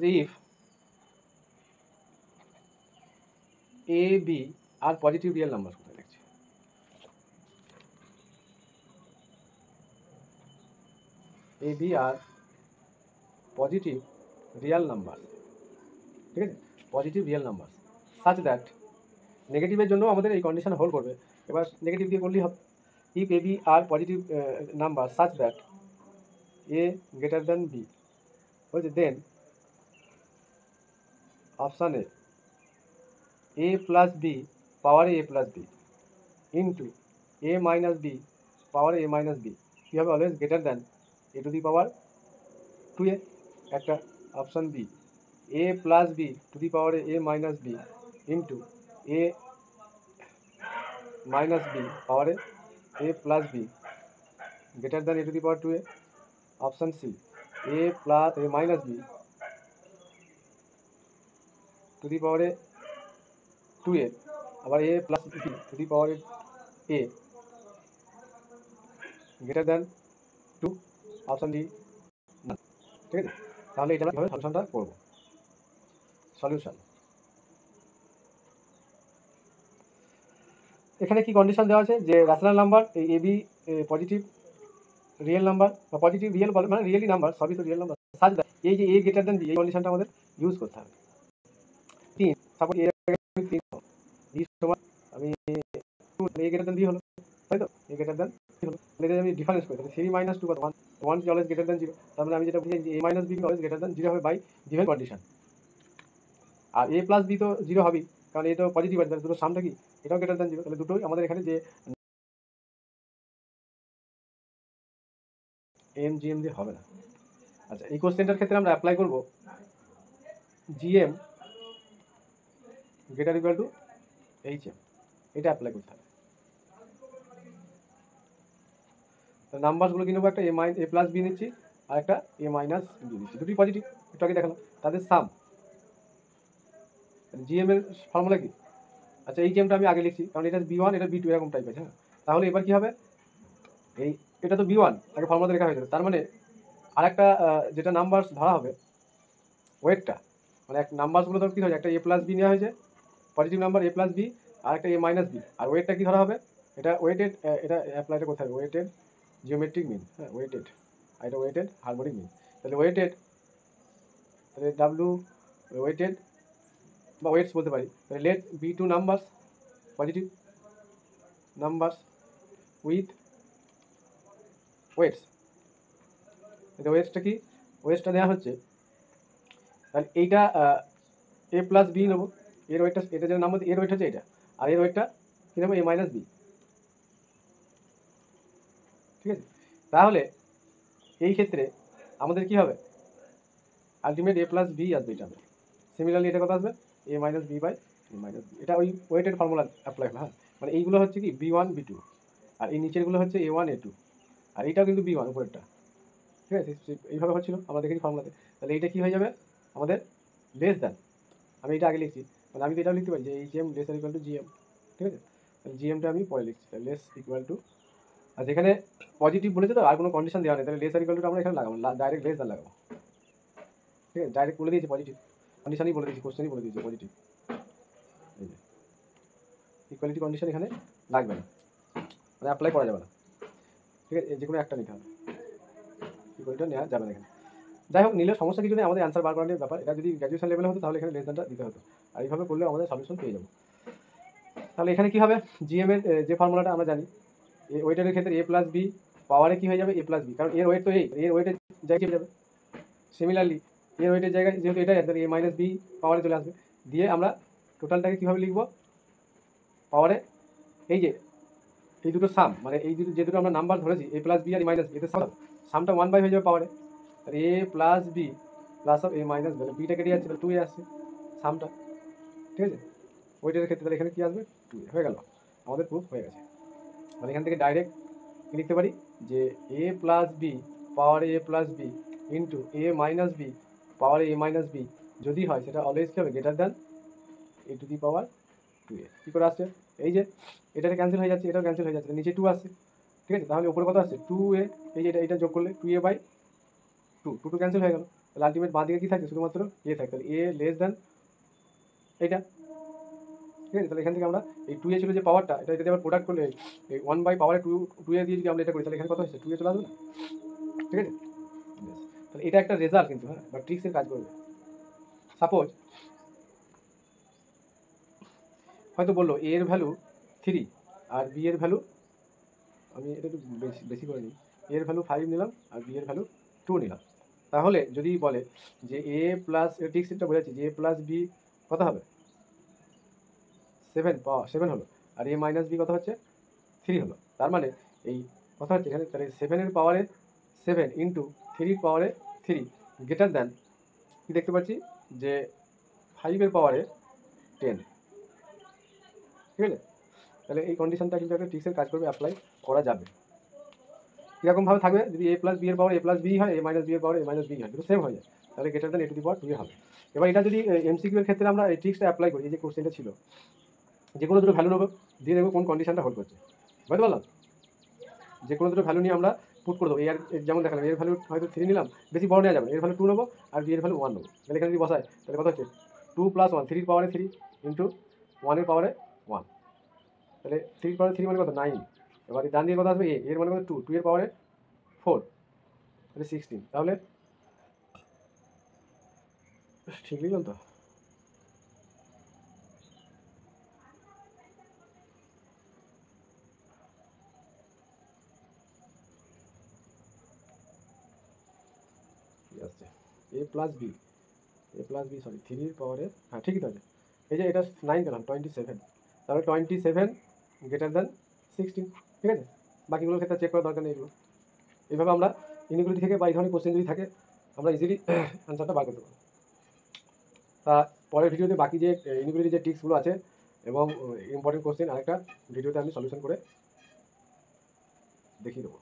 if a b are positive real numbers, কোথায় লিখছি, a b are positive real numbers, ঠিক আছে, positive real number such that, নেগেটিভের জন্য আমাদের এই কন্ডিশন হোল্ড করবে। এবার নেগেটিভ দিয়ে করলেই হবে, if A B are positive number such that A greater than B, বলছে then option A plus B পাওয়ারে A plus B into A minus B পাওয়ারে এ মাইনাস বি কী হবে, always greater than A to the power 2a। একটা option B A plus B to the পাওয়ারে A minus B into A minus B পাওয়ারে A plus B greater than A to the power 2a। Option C A plus A minus B to the পাওয়ারে 2a আবার A plus B to the পাওয়ারে A greater than 2। Option D, ঠিক আছে। তাহলে এটা আমরা সলিউশনটা করবো। সলিউশন, এখানে কি কন্ডিশন দেওয়া আছে যে রেশনাল নাম্বার এই A B positive real number বা পজিটিভ রিয়েল বলে মানে রিয়েলি নাম্বার, সবই তো রিয়েল নাম্বার, সাজ এই যে এ গ্রেটার দেন বি, এই কন্ডিশনটা আমাদের ইউজ করতে হবে। 3 সাপোজ এ 3 বি সমান আমি 2 এ গ্রেটার দেন বি হলো, তাই তো, এ গ্রেটার দেন বি হলো, তাহলে আমি ডিফারেন্স করি তাহলে 3 - 2 কত 1, 1 ইজ অলওয়েজ গ্রেটার দেন 0, তার মানে আমি যেটা বুঝি যে A minus B always greater than 0 হবে বাই গিভেন কন্ডিশন। আর এ প্লাস বি তো 0 হবেই, কারণ এটা পজিটিভ আছে, দুটো সামটা কি এটাও গ্রেটার দেন 0, তাহলে দুটোই আমাদের এখানে যে এম জি এম দিয়ে হবে না। আচ্ছা, এই কোশ্চেনটার ক্ষেত্রে আমরা অ্যাপ্লাই করব GM greater equal to HM এম, এটা অ্যাপ্লাই করতে হবে। নাম্বারসগুলো কি নেবো, একটা এ প্লাস বি নিচ্ছি আর একটা এ মাইনাস বি নিচ্ছি, দুটোই পজিটিভ, একটু আগে দেখালাম, তাদের সাম। জিএম এর ফর্মুলা কি, আচ্ছা এই জিএমটা আমি আগে লিখছি কারণ এটা বি1 এটা বি2 এরকম টাইপ আছে। হ্যাঁ, তাহলে এবার কি হবে, এই এটা তো বি1 আগে ফর্মুলাতে লেখা হয়েছিল, তার মানে আরেকটা যেটা নাম্বার ধরা হবে ওয়েটটা, মানে এক নাম্বারসগুলো ধর কী হয়েছে, একটা এ প্লাস বি নেওয়া হয়েছে positive number A plus B আর একটা এ মাইনাস বি, আর ওয়েটটা কী ধরা হবে, এটা ওয়েটেড, এটা অ্যাপ্লাইটা কোথায় হবে, ওয়েটেড জিওমেট্রিক মিন, হ্যাঁ ওয়েটেড, আর এটা ওয়েটেড হারমোনিক মিন, তাহলে ওয়েটেড, তাহলে ডাব্লু ওয়েটেড বা ওয়েটস বলতে পারি, তাহলে let be two numbers positive numbers with weights, এটা ওয়েটসটা কি, ওয়েটসটা দেওয়া হচ্ছে, তাহলে এইটা এ প্লাস বি নেবো, এর ওয়েটটা, এটা যেটা নাম্বার এর ওয়েট হচ্ছে এটা, আর এর ওয়েটটা কী নেবো এ মাইনাস বি, ঠিক আছে। তাহলে এই ক্ষেত্রে আমাদের কি হবে, আলটিমেট এ প্লাস বি আসবে, এটা হবে সিমিলারলি এটা কত আসবে A minus B by A minus B, এটা ওই ওয়েটেড ফর্মুলা অ্যাপ্লাই হবে। হ্যাঁ, মানে এইগুলো হচ্ছে কি বি1 বি2 আর এই নিচেরগুলো হচ্ছে এ1 এ2, আর এইটাও কিন্তু বি1 উপরেরটা, ঠিক আছে, এইভাবে হচ্ছিল আমরা দেখেছি ফর্মুলাতে। তাহলে এইটা কী হয়ে যাবে আমাদের লেস দ্যান, আমি এটা আগে লিখছি, মানে আমি তো এটাও লিখতে পারি যে এইচ এম লেস আর ইকুয়াল টু জিএম, ঠিক আছে, জিএমটা আমি পরে লিখছি, লেস ইকুয়াল টু, আর যেখানে পজিটিভ বলেছে তো আর কোনো কন্ডিশন দেওয়া নেই, তাহলে লেস আর ইকুয়াল টু আমরা এখানে লাগাবো, ডাইরেক্ট লেস দ্যান লাগাবো, ঠিক আছে, ডাইরেক্ট বলে দিয়েছি পজিটিভ, কন্ডিশনই বলে দিয়েছি, কোশ্চেনই বলে দিয়েছি পজিটিভ, এই যে ইকুয়ালিটি কন্ডিশন এখানে লাগবে না, মানে অ্যাপ্লাই করা যাবে না, ঠিক আছে, যে কোনো একটা নিতে হবে, ইকুয়ালিটা নেওয়া যাবে না এখানে। যাই হোক, নিলে সমস্যা কিছু নেই, আমাদের অ্যান্সার বার করার ব্যাপার, এটা যদি গ্র্যাজুয়েশন লেভেলে হতো তাহলে এখানে লেস দ্যানটা দিতে হতো, আর এইভাবে করলেও আমাদের সলিউশন পেয়ে যাবো। তাহলে এখানে কী হবে, জিএম এর যে ফর্মুলাটা আমরা জানি, এই ওয়েটের ক্ষেত্রে এ প্লাস বি পাওয়ারে কী হয়ে যাবে এ প্লাস বি, কারণ এর ওয়েট তো এর ওয়েটের জায়গায় চলে যাবে, সিমিলারলি এর ওয়েটের জায়গায় যেহেতু এটাই আছে এ মাইনাস বি পাওয়ারে চলে আসবে, দিয়ে আমরা টোটালটাকে কীভাবে লিখবো পাওয়ারে, এই যে এই দুটো সাম, মানে এই দুটো যে দুটো আমরা নাম্বার ধরেছি এ প্লাস বি আর এ মাইনাস বি, এতে সামটা 1 বাই হয়ে যাবে পাওয়ারে, তাহলে A plus B plus of A minus B, বিটা কেটে যাচ্ছে তাহলে 2 এ আসছে সামটা, ঠিক আছে, ওইটার ক্ষেত্রে তাহলে এখানে কী আসবে 2 হয়ে গেল, আমাদের প্রুফ হয়ে গেছে। মানে এখান থেকে ডাইরেক্ট লিখতে পারি যে এ প্লাস বি পাওয়ারে A plus B into A minus B পাওয়ারে এ মাইনাস বি যদি হয় সেটা অলওয়েজ কী হবে greater than A to the power 2a। কী করে আসছে, এই যে এটাতে ক্যান্সেল হয়ে যাচ্ছে, এটাও ক্যান্সেল হয়ে যাচ্ছে, নিচে 2 আসছে, ঠিক আছে, তাহলে উপরে কত আসছে 2a, এই যে এটা যোগ করলে 2a বাই 2 2 ক্যান্সেল হয়ে গেল, তাহলে আলটিমেট বাঁ দিকে কী থাকে, শুধুমাত্র এ থাকে। তাহলে এ লেস দ্যান এইটা, ঠিক আছে। তাহলে এখান থেকে আমরা এই 2a ছিল যে পাওয়ারটা, এটা যদি আবার প্রোডাক্ট করলে এই 1 পাওয়ারে 2a দিয়ে যদি আমরা এটা করি, তাহলে এখানে কত হচ্ছে, 2a চলে আসবে না, ঠিক আছে। তাহলে এটা একটা রেজাল্ট কিন্তু, হ্যাঁ, বা ট্রিক্সের কাজ করবে। সাপোজ হয়তো বললো এ এর ভ্যালু 3 আর বি এর ভ্যালু, আমি এটা একটু বেশি বেশি করে নিই, এ এর ভ্যালু 5 নিলাম আর বি এর ভ্যালু 2 নিলাম। তাহলে যদি বলে যে এ প্লাস, ট্রিক্স এটা বোঝাচ্ছি, যে এ প্লাস বি কত হবে, 7 হলো, আর এ মাইনাস বি কত হচ্ছে, 3 হলো। তার মানে এই কথা হচ্ছে এখানে, তাহলে 7-এর পাওয়ারে 7 ইন্টু 3-র পাওয়ারে 3 গ্রেটার দ্যান, কি দেখতে পাচ্ছি যে 5-এর পাওয়ারে 10, ঠিক আছে। তাহলে এই কন্ডিশনটা কিন্তু একটা ট্রিক্সের কাজ করবে, অ্যাপ্লাই করা যাবে। কীরকমভাবে থাকবে, যদি এ প্লাস বি এর পাওয়ার এ প্লাস বি হয়, এ মাইনাস বি এর পাওয়ার এ মাইনাস বি হয়, দুটো সেম হয়ে যায়, তাহলে greater than A to the power 2 হবে। এবার এটা যদি এমসিকিউ এর ক্ষেত্রে আমরা এই ট্রিক্সটা অ্যাপ্লাই করি, এই যে কোশ্চেনটা ছিল, যে কোনো দুটো ভ্যালু নেবো, দিয়ে দেখবো কোন কন্ডিশনটা হোল্ড করছে, বুঝতে পারলাম। যে কোনো দুটো ভ্যালু নিয়ে আমরা পুট করে দেবো। এর যেমন দেখালাম, এর ভ্যালু হয়তো 3 নিলাম, বেশি বড় নেওয়া যাবে, এর ভ্যালু 2 নেবো আর বি এর ভ্যালু 1 নেবো। তাহলে এখানে যদি বসায়, তাহলে কত হচ্ছে, 2 + 1, 3-র পাওয়ারে 3 ইন্টু 1-এর পাওয়ারে 1, তাহলে 3-র পাওয়ারে 3 মানে কত, 9। এবার ডান দিকে কত আসবে, এর মানে কত, 2, 2-এর পাওয়ারে 4, তাহলে 16। তাহলে ঠিক লিখলাম তো, ঠিক আছে। এ প্লাস বি, সরি, 3-র পাওয়ারে, হ্যাঁ ঠিকই তো আছে। এই যে এটা 9 পেলাম, 27, তাহলে 27 গ্রেটার দ্যান 16, ঠিক আছে। বাকিগুলোর ক্ষেত্রে চেক করার দরকার নেই এগুলো। এইভাবে আমরা ইনইকুয়ালিটি থেকে বা এই ধরনের কোশ্চেন যদি থাকে, আমরা ইজিলি অ্যান্সারটা বার করতে পারি। তা পরের ভিডিওতে বাকি যে ইনইকুয়ালিটি যে ট্রিক্সগুলো আছে এবং ইম্পর্টেন্ট কোশ্চেন আরেকটা ভিডিওতে আমি সলিউশন করে দেখিয়ে দেবো।